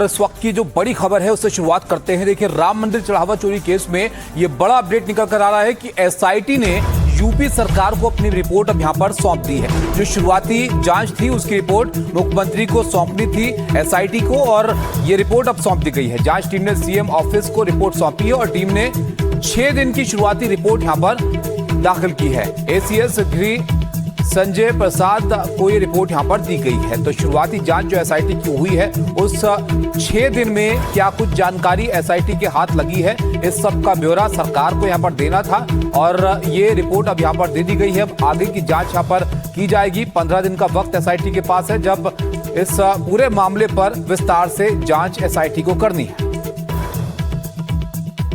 इस वक्त की जो बड़ी खबर है उससे शुरुआत करते हैं। देखिए, राम मंदिर चढ़ावा चोरी केस में ये बड़ा अपडेट निकल कर आ रहा है कि एसआईटी ने यूपी सरकार को अपनी रिपोर्ट अब यहां पर सौंप दी है। जो शुरुआती जांच थी उसकी रिपोर्ट मुख्यमंत्री को सौंपनी थी एसआईटी को, और ये रिपोर्ट अब सौंप दी गई है। जांच टीम ने सीएम ऑफिस को रिपोर्ट सौंपी है और टीम ने 6 दिन की शुरुआती रिपोर्ट यहां पर दाखिल की है। एसीएस गृह संजय प्रसाद को ये रिपोर्ट यहां पर दी गई है। तो शुरुआती जांच जो एसआईटी की हुई है उस 6 दिन में क्या कुछ जानकारी एसआईटी के हाथ लगी है, इस सब का ब्यौरा सरकार को यहां पर देना था और ये रिपोर्ट अब यहां पर दे दी गई है। अब आगे की जांच यहां पर की जाएगी। 15 दिन का वक्त एसआईटी के पास है जब इस पूरे मामले पर विस्तार से जांच एसआईटी को करनी है।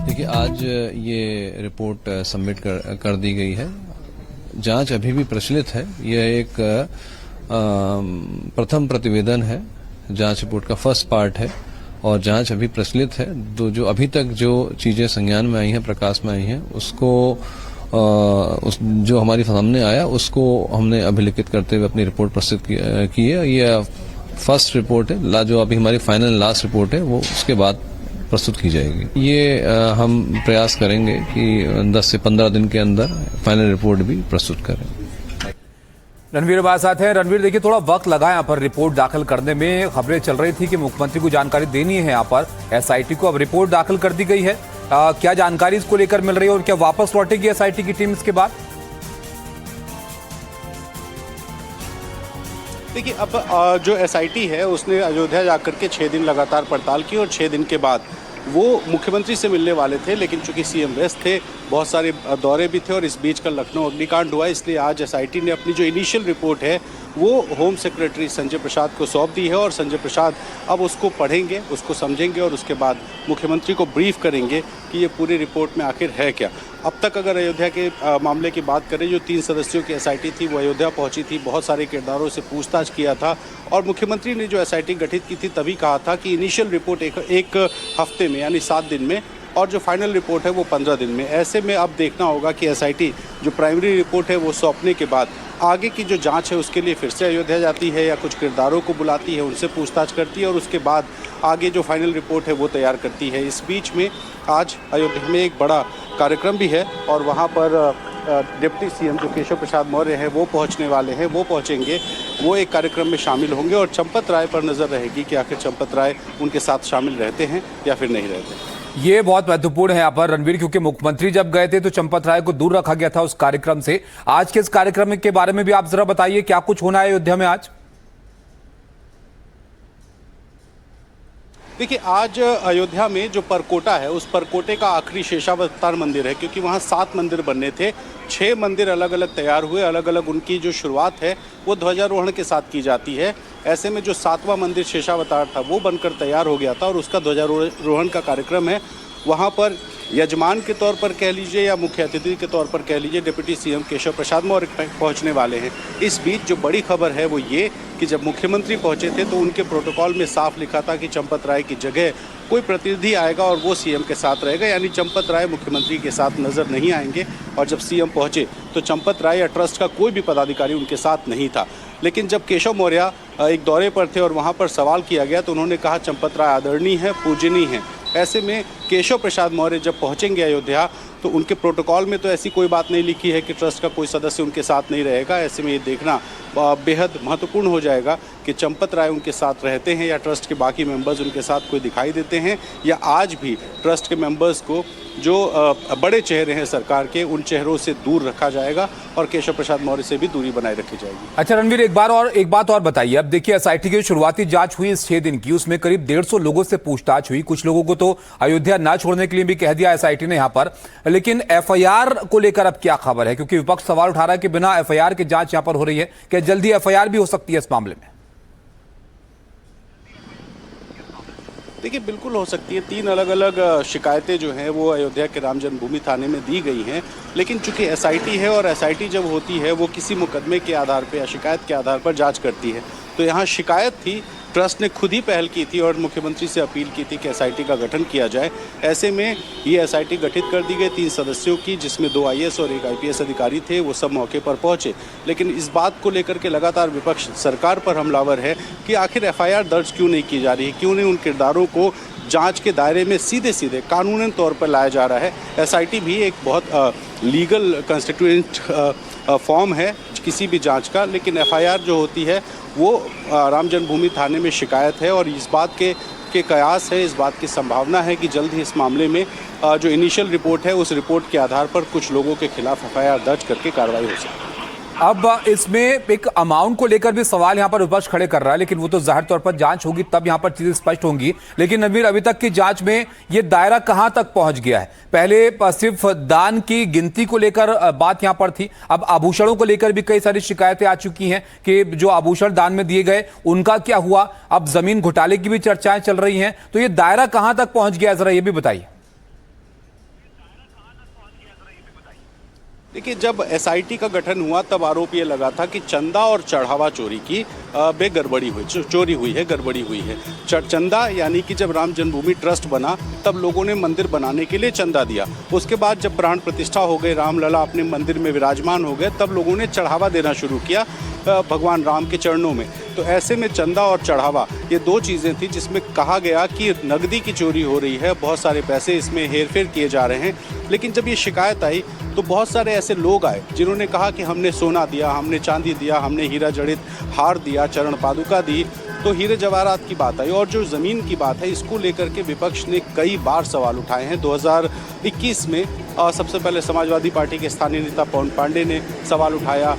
देखिए, आज ये रिपोर्ट सबमिट कर दी गई है। जांच अभी भी प्रचलित है। यह एक प्रथम प्रतिवेदन है, जांच रिपोर्ट का फर्स्ट पार्ट है और जांच अभी प्रचलित है। जो अभी तक जो चीजें संज्ञान में आई हैं, प्रकाश में आई हैं, उसको जो हमारी सामने आया उसको हमने अभिलिखित करते हुए अपनी रिपोर्ट प्रस्तुत की है। ये फर्स्ट रिपोर्ट है। जो अभी हमारी फाइनल लास्ट रिपोर्ट है वो उसके बाद प्रस्तुत की जाएगी। ये हम प्रयास करेंगे कि 10 से 15 दिन के अंदर फाइनल रिपोर्ट भी प्रस्तुत करें। रणवीर हमारे साथ है। रणवीर, देखिए, थोड़ा वक्त लगा यहाँ पर रिपोर्ट दाखिल करने में। खबरें चल रही थी कि मुख्यमंत्री को जानकारी देनी है यहाँ पर एसआईटी को। अब रिपोर्ट दाखिल कर दी गई है। क्या जानकारी इसको लेकर मिल रही है और क्या वापस लौटेगी एसआईटी की टीम इसके बाद? देखिए, अब जो एसआईटी है उसने अयोध्या जाकर के 6 दिन लगातार पड़ताल की और 6 दिन के बाद वो मुख्यमंत्री से मिलने वाले थे, लेकिन चूंकि सीएम व्यस्त थे, बहुत सारे दौरे भी थे और इस बीच का लखनऊ अग्निकांड हुआ, इसलिए आज एसआईटी ने अपनी जो इनिशियल रिपोर्ट है वो होम सेक्रेटरी संजय प्रसाद को सौंप दी है और संजय प्रसाद अब उसको पढ़ेंगे, उसको समझेंगे और उसके बाद मुख्यमंत्री को ब्रीफ करेंगे कि ये पूरी रिपोर्ट में आखिर है क्या। अब तक अगर अयोध्या के मामले की बात करें, जो 3 सदस्यों की एसआईटी थी वो अयोध्या पहुंची थी, बहुत सारे किरदारों से पूछताछ किया था और मुख्यमंत्री ने जो एसआईटी गठित की थी तभी कहा था कि इनिशियल रिपोर्ट एक हफ्ते में यानी 7 दिन में और जो फाइनल रिपोर्ट है वो 15 दिन में। ऐसे में अब देखना होगा कि एसआईटी जो प्राइमरी रिपोर्ट है वो सौंपने के बाद आगे की जो जांच है उसके लिए फिर से अयोध्या जाती है या कुछ किरदारों को बुलाती है, उनसे पूछताछ करती है और उसके बाद आगे जो फाइनल रिपोर्ट है वो तैयार करती है। इस बीच में आज अयोध्या में एक बड़ा कार्यक्रम भी है और वहाँ पर डिप्टी सीएम जो केशव प्रसाद मौर्य हैं वो पहुँचने वाले हैं, वो पहुँचेंगे, वो एक कार्यक्रम में शामिल होंगे और चंपत राय पर नज़र रहेगी कि आखिर चंपत राय उनके साथ शामिल रहते हैं या फिर नहीं रहते। ये बहुत महत्वपूर्ण है यहाँ पर रणवीर, क्योंकि मुख्यमंत्री जब गए थे तो चंपत राय को दूर रखा गया था उस कार्यक्रम से। आज के इस कार्यक्रम के बारे में भी आप जरा बताइए, क्या कुछ होना है अयोध्या में आज? देखिए, आज अयोध्या में जो परकोटा है उस परकोटे का आखिरी शेषावतार मंदिर है, क्योंकि वहाँ 7 मंदिर बनने थे। 6 मंदिर अलग अलग तैयार हुए, अलग अलग उनकी जो शुरुआत है वो ध्वजारोहण के साथ की जाती है। ऐसे में जो 7वां मंदिर शेषावतार था वो बनकर तैयार हो गया था और उसका ध्वजारोहण का कार्यक्रम है। वहाँ पर यजमान के तौर पर कह लीजिए या मुख्य अतिथि के तौर पर कह लीजिए, डिप्टी सीएम केशव प्रसाद मौर्य पहुँचने वाले हैं। इस बीच जो बड़ी खबर है वो ये कि जब मुख्यमंत्री पहुंचे थे तो उनके प्रोटोकॉल में साफ लिखा था कि चंपत राय की जगह कोई प्रतिनिधि आएगा और वो सीएम के साथ रहेगा, यानी चंपत राय मुख्यमंत्री के साथ नजर नहीं आएंगे। और जब सीएम पहुंचे तो चंपत राय या ट्रस्ट का कोई भी पदाधिकारी उनके साथ नहीं था। लेकिन जब केशव मौर्य एक दौरे पर थे और वहाँ पर सवाल किया गया तो उन्होंने कहा चंपत राय आदरणीय है, पूजनीय है। ऐसे में केशव प्रसाद मौर्य जब पहुंचेंगे अयोध्या तो उनके प्रोटोकॉल में तो ऐसी कोई बात नहीं लिखी है कि ट्रस्ट का कोई सदस्य उनके साथ नहीं रहेगा। ऐसे में ये देखना बेहद महत्वपूर्ण हो जाएगा कि चंपत राय उनके साथ रहते हैं या ट्रस्ट के बाकी मेंबर्स उनके साथ कोई दिखाई देते हैं, या आज भी ट्रस्ट के मेंबर्स को जो बड़े चेहरे हैं सरकार के उन चेहरों से दूर रखा जाएगा और केशव प्रसाद मौर्य से भी दूरी बनाए रखी जाएगी। अच्छा रणवीर, एक बात और बताइए। अब देखिए, एसआईटी की शुरुआती जांच हुई इस 6 दिन की, उसमें करीब 150 लोगों से पूछताछ हुई। कुछ लोगों को तो अयोध्या ना छोड़ने के लिए भी कह दिया एसआईटी ने यहाँ पर। लेकिन एफआईआर को लेकर अब क्या खबर है, क्योंकि विपक्ष सवाल उठा रहा है कि बिना एफआईआर के जांच यहाँ पर हो रही है, क्या जल्दी एफआईआर भी हो सकती है इस मामले में? देखिए, बिल्कुल हो सकती है। 3 अलग अलग शिकायतें जो हैं वो अयोध्या के राम जन्मभूमि थाने में दी गई हैं, लेकिन चूंकि एसआईटी है और एसआईटी जब होती है वो किसी मुकदमे के आधार पर या शिकायत के आधार पर जांच करती है। तो यहाँ शिकायत थी ट्रस्ट ने खुद ही पहल की थी और मुख्यमंत्री से अपील की थी कि एसआईटी का गठन किया जाए। ऐसे में ये एसआईटी गठित कर दी गई 3 सदस्यों की, जिसमें 2 आईएएस और 1 आईपीएस अधिकारी थे। वो सब मौके पर पहुंचे, लेकिन इस बात को लेकर के लगातार विपक्ष सरकार पर हमलावर है कि आखिर एफआईआर दर्ज क्यों नहीं की जा रही है, क्यों नहीं उन किरदारों को जांच के दायरे में सीधे सीधे कानूनन तौर पर लाया जा रहा है। एसआईटी भी एक बहुत लीगल कंस्टिट्यूएंट फॉर्म है किसी भी जांच का, लेकिन एफआईआर जो होती है वो राम जन्मभूमि थाने में शिकायत है और इस बात के कयास है, इस बात की संभावना है कि जल्द ही इस मामले में जो इनिशियल रिपोर्ट है उस रिपोर्ट के आधार पर कुछ लोगों के खिलाफ एफआईआर दर्ज करके कार्रवाई हो सकती है। अब इसमें एक अमाउंट को लेकर भी सवाल यहां पर विपक्ष खड़े कर रहा है, लेकिन वो तो जाहिर तौर पर जांच होगी तब यहां पर चीजें स्पष्ट होंगी। लेकिन नवीर, अभी तक की जांच में ये दायरा कहां तक पहुंच गया है? पहले सिर्फ दान की गिनती को लेकर बात यहां पर थी, अब आभूषणों को लेकर भी कई सारी शिकायतें आ चुकी हैं कि जो आभूषण दान में दिए गए उनका क्या हुआ। अब जमीन घोटाले की भी चर्चाएं चल रही हैं, तो ये दायरा कहां तक पहुंच गया, जरा ये भी बताइए। देखिए, जब एसआईटी का गठन हुआ तब आरोप ये लगा था कि चंदा और चढ़ावा चोरी की गड़बड़ी हुई, चोरी हुई है, गड़बड़ी हुई है। चंदा यानी कि जब राम जन्मभूमि ट्रस्ट बना तब लोगों ने मंदिर बनाने के लिए चंदा दिया। उसके बाद जब प्राण प्रतिष्ठा हो गई, रामलला अपने मंदिर में विराजमान हो गए, तब लोगों ने चढ़ावा देना शुरू किया भगवान राम के चरणों में। तो ऐसे में चंदा और चढ़ावा ये 2 चीज़ें थी जिसमें कहा गया कि नकदी की चोरी हो रही है, बहुत सारे पैसे इसमें हेरफेर किए जा रहे हैं। लेकिन जब ये शिकायत आई तो बहुत सारे ऐसे लोग आए जिन्होंने कहा कि हमने सोना दिया, हमने चांदी दिया, हमने हीरा जड़ित हार दिया, चरण पादुका दी। तो हीरे जवाहरात की बात आई और जो ज़मीन की बात है, इसको लेकर के विपक्ष ने कई बार सवाल उठाए हैं। 2021 में सबसे पहले समाजवादी पार्टी के स्थानीय नेता पवन पांडे ने सवाल उठाया,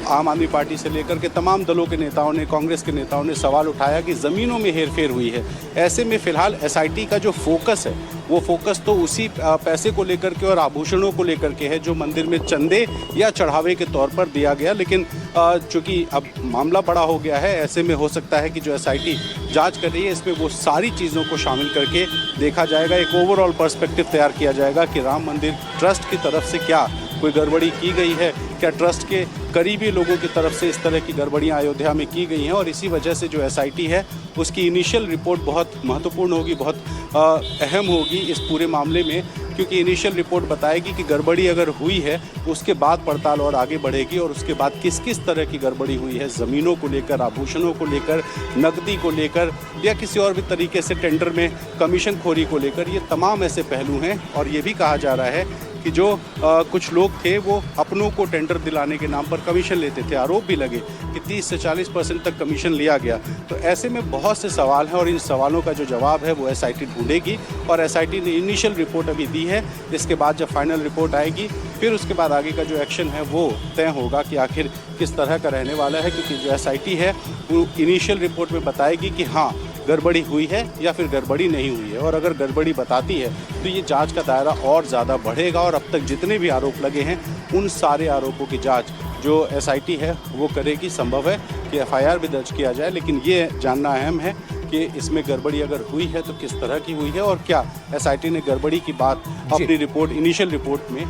आम आदमी पार्टी से लेकर के तमाम दलों के नेताओं ने, कांग्रेस के नेताओं ने सवाल उठाया कि ज़मीनों में हेरफेर हुई है। ऐसे में फ़िलहाल एसआईटी का जो फोकस है वो फोकस तो उसी पैसे को लेकर के और आभूषणों को लेकर के है जो मंदिर में चंदे या चढ़ावे के तौर पर दिया गया। लेकिन चूँकि अब मामला बड़ा हो गया है, ऐसे में हो सकता है कि जो एसआईटी जांच कर रही है इसमें वो सारी चीज़ों को शामिल करके देखा जाएगा, एक ओवरऑल पर्सपेक्टिव तैयार किया जाएगा कि राम मंदिर ट्रस्ट की तरफ से क्या कोई गड़बड़ी की गई है, क्या ट्रस्ट के करीबी लोगों की तरफ से इस तरह की गड़बड़ियां अयोध्या में की गई हैं। और इसी वजह से जो एसआईटी है उसकी इनिशियल रिपोर्ट बहुत महत्वपूर्ण होगी, बहुत अहम होगी इस पूरे मामले में, क्योंकि इनिशियल रिपोर्ट बताएगी कि गड़बड़ी अगर हुई है उसके बाद पड़ताल और आगे बढ़ेगी और उसके बाद किस किस तरह की गड़बड़ी हुई है, ज़मीनों को लेकर, आभूषणों को लेकर, नकदी को लेकर या किसी और भी तरीके से टेंडर में कमीशन खोरी को लेकर, ये तमाम ऐसे पहलू हैं। और ये भी कहा जा रहा है कि जो कुछ लोग थे वो अपनों को टेंडर दिलाने के नाम पर कमीशन लेते थे। आरोप भी लगे कि 30 से 40% तक कमीशन लिया गया। तो ऐसे में बहुत से सवाल हैं और इन सवालों का जो जवाब है वो एसआईटी ढूंढेगी और एसआईटी ने इनिशियल रिपोर्ट अभी दी है। इसके बाद जब फाइनल रिपोर्ट आएगी फिर उसके बाद आगे का जो एक्शन है वो तय होगा कि आखिर किस तरह का रहने वाला है, क्योंकि जो एसआईटी है वो इनिशियल रिपोर्ट में बताएगी कि हाँ गड़बड़ी हुई है या फिर गड़बड़ी नहीं हुई है। और अगर गड़बड़ी बताती है तो ये जांच का दायरा और ज़्यादा बढ़ेगा और अब तक जितने भी आरोप लगे हैं उन सारे आरोपों की जांच जो एसआईटी है वो करेगी। संभव है कि एफआईआर भी दर्ज किया जाए, लेकिन ये जानना अहम है कि इसमें गड़बड़ी अगर हुई है तो किस तरह की हुई है और क्या एसआईटी ने गड़बड़ी की बात अपनी रिपोर्ट, इनिशियल रिपोर्ट में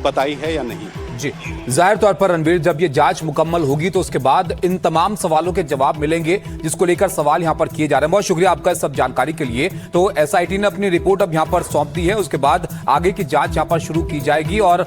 बताई है या नहीं। जी, जाहिर तौर पर रणवीर, जब ये जांच मुकम्मल होगी तो उसके बाद इन तमाम सवालों के जवाब मिलेंगे जिसको लेकर सवाल यहां पर किए जा रहे हैं। बहुत शुक्रिया आपका इस सब जानकारी के लिए। तो एसआईटी ने अपनी रिपोर्ट अब यहां पर सौंप दी है, उसके बाद आगे की जांच यहां पर शुरू की जाएगी और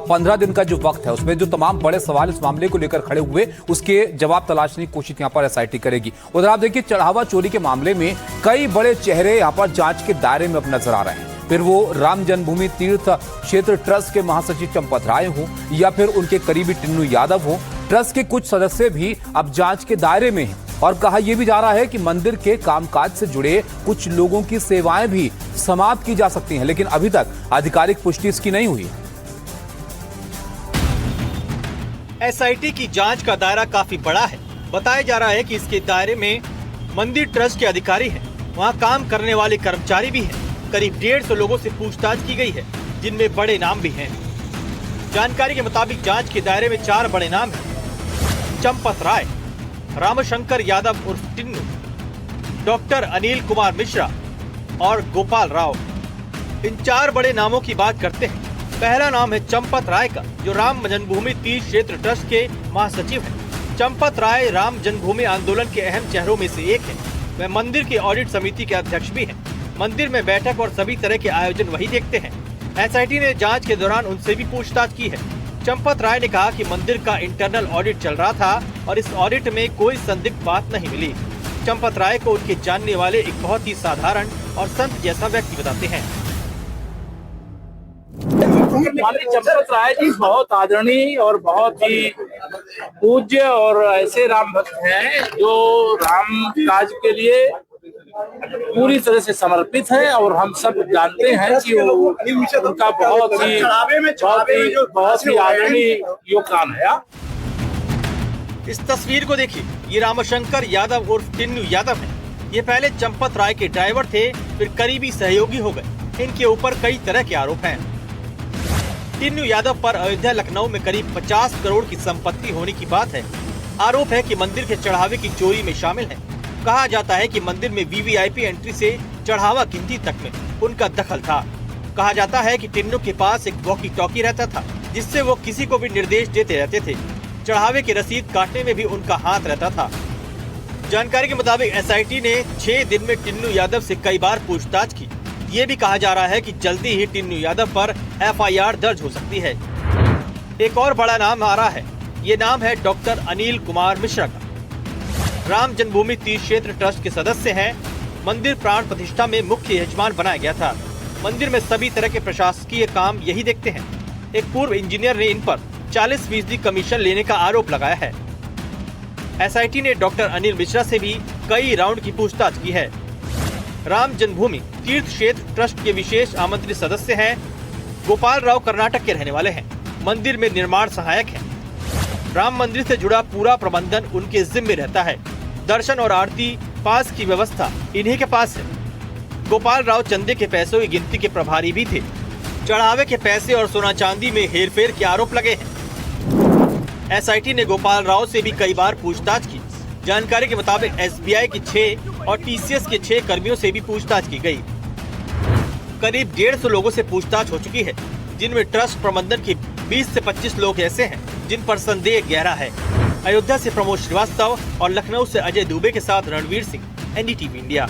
15 दिन का जो वक्त है उसमें जो तमाम बड़े सवाल इस मामले को लेकर खड़े हुए उसके जवाब तलाशने की कोशिश यहां पर एसआईटी करेगी। उधर आप देखिए, चढ़ावा चोरी के मामले में कई बड़े चेहरे यहां पर जांच के दायरे में अब नजर आ रहे हैं। फिर वो राम जन्मभूमि तीर्थ क्षेत्र ट्रस्ट के महासचिव चंपत राय हो या फिर उनके करीबी टिन्नू यादव हो, ट्रस्ट के कुछ सदस्य भी अब जांच के दायरे में हैं। और कहा यह भी जा रहा है कि मंदिर के कामकाज से जुड़े कुछ लोगों की सेवाएं भी समाप्त की जा सकती हैं, लेकिन अभी तक आधिकारिक पुष्टि इसकी नहीं हुई। एसआईटी की जांच का दायरा काफी बड़ा है। बताया जा रहा है कि इसके दायरे में मंदिर ट्रस्ट के अधिकारी हैं, वहां काम करने वाले कर्मचारी भी हैं। करीब 150 लोगों से पूछताछ की गई है, जिनमें बड़े नाम भी हैं। जानकारी के मुताबिक जांच के दायरे में 4 बड़े नाम हैं: चंपत राय, रामशंकर यादव उर्फ टिन्नू, डॉक्टर अनिल कुमार मिश्रा और गोपाल राव। इन 4 बड़े नामों की बात करते हैं। पहला नाम है चंपत राय का, जो राम जन्मभूमि तीर्थ क्षेत्र ट्रस्ट के महासचिव हैं। चंपत राय राम जन्मभूमि आंदोलन के अहम चेहरों में से एक है। वह मंदिर की ऑडिट समिति के अध्यक्ष भी हैं। मंदिर में बैठक और सभी तरह के आयोजन वही देखते हैं। एसआईटी ने जांच के दौरान उनसे भी पूछताछ की है। चंपत राय ने कहा कि मंदिर का इंटरनल ऑडिट चल रहा था और इस ऑडिट में कोई संदिग्ध बात नहीं मिली। चंपत राय को उनके जानने वाले एक बहुत ही साधारण और संत जैसा व्यक्ति बताते हैं। हमारे चंपत राय जी बहुत आदरणीय और बहुत ही पूज्य और ऐसे राम भक्त हैं जो राम काज के लिए पूरी तरह से समर्पित है और हम सब जानते हैं कि उनका बहुत ही आदरणीय योगदान है। इस तस्वीर को देखिए, ये रामशंकर यादव उर्फ टिन्नू यादव है। ये पहले चंपत राय के ड्राइवर थे, फिर करीबी सहयोगी हो गए। इनके ऊपर कई तरह के आरोप हैं। टिन्नू यादव पर अयोध्या लखनऊ में करीब 50 करोड़ की संपत्ति होने की बात है। आरोप है कि मंदिर के चढ़ावे की चोरी में शामिल है। कहा जाता है कि मंदिर में वीवीआईपी एंट्री से चढ़ावा गिनती तक में उनका दखल था। कहा जाता है कि टिन्नू के पास एक वॉकी टॉकी रहता था, जिससे वो किसी को भी निर्देश देते रहते थे। चढ़ावे की रसीद काटने में भी उनका हाथ रहता था। जानकारी के मुताबिक एसआईटी ने 6 दिन में टिन्नू यादव से कई बार पूछताछ की। ये भी कहा जा रहा है कि जल्दी ही टिन्नू यादव पर एफआईआर दर्ज हो सकती है। एक और बड़ा नाम आ रहा है। ये नाम है डॉक्टर अनिल कुमार मिश्रा का। राम जन्मभूमि तीर्थ क्षेत्र ट्रस्ट के सदस्य हैं। मंदिर प्राण प्रतिष्ठा में मुख्य यजमान बनाया गया था। मंदिर में सभी तरह के प्रशासकीय काम यही देखते हैं। एक पूर्व इंजीनियर ने इन पर 40% कमीशन लेने का आरोप लगाया है। एसआईटी ने डॉक्टर अनिल मिश्रा से भी कई राउंड की पूछताछ की है। राम जन्मभूमि तीर्थ क्षेत्र ट्रस्ट के विशेष आमंत्रित सदस्य हैं। गोपाल राव कर्नाटक के रहने वाले हैं। मंदिर में निर्माण सहायक हैं। राम मंदिर से जुड़ा पूरा प्रबंधन उनके जिम्मे रहता है। दर्शन और आरती पास की व्यवस्था इन्हीं के पास है। गोपाल राव चंदे के पैसों की गिनती के प्रभारी भी थे। चढ़ावे के पैसे और सोना चांदी में हेरफेर के आरोप लगे हैं। एसआईटी ने गोपाल राव से भी कई बार पूछताछ की। जानकारी के मुताबिक एसबीआई के 6 और टीसीएस के 6 कर्मियों से भी पूछताछ की गई। करीब 150 लोगों से पूछताछ हो चुकी है, जिनमें ट्रस्ट प्रबंधन के 20 से 25 लोग ऐसे हैं जिन पर संदेह गहरा है। अयोध्या से प्रमोद श्रीवास्तव और लखनऊ से अजय दुबे के साथ रणवीर सिंह, एनडीटीवी इंडिया।